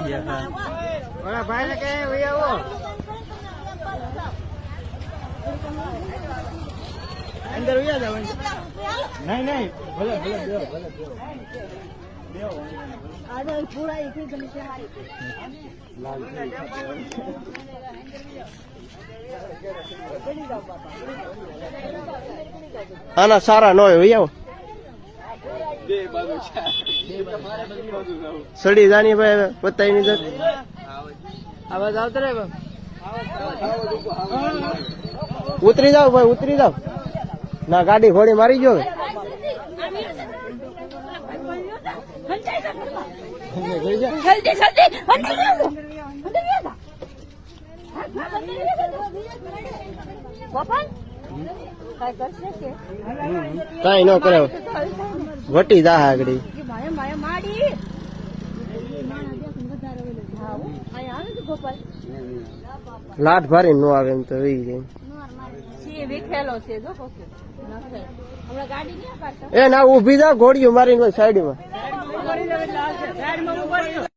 ઓલા ભાઈ ને કે ભાઈ આવો અંદર ઉયા જાવ નહીં નહીં ભલે ભલે બેહો ભલે બેહો આડો પૂરા એક જ છે લાલ આના સારા ન હોય આવો સડી જાની ભાઈ પતાઈ ની જત આવાજ આવતો રે ઉતરી જાવ ભાઈ ઉતરી જાવ ના ગાડી ઘોડી મારી ગયો કઈ ન કરે વટી જા આગળ લાટ ભારી નો આવે એમ તો એ ના ઉભી જા ઘોડીઓ મારીને સાઈડ માં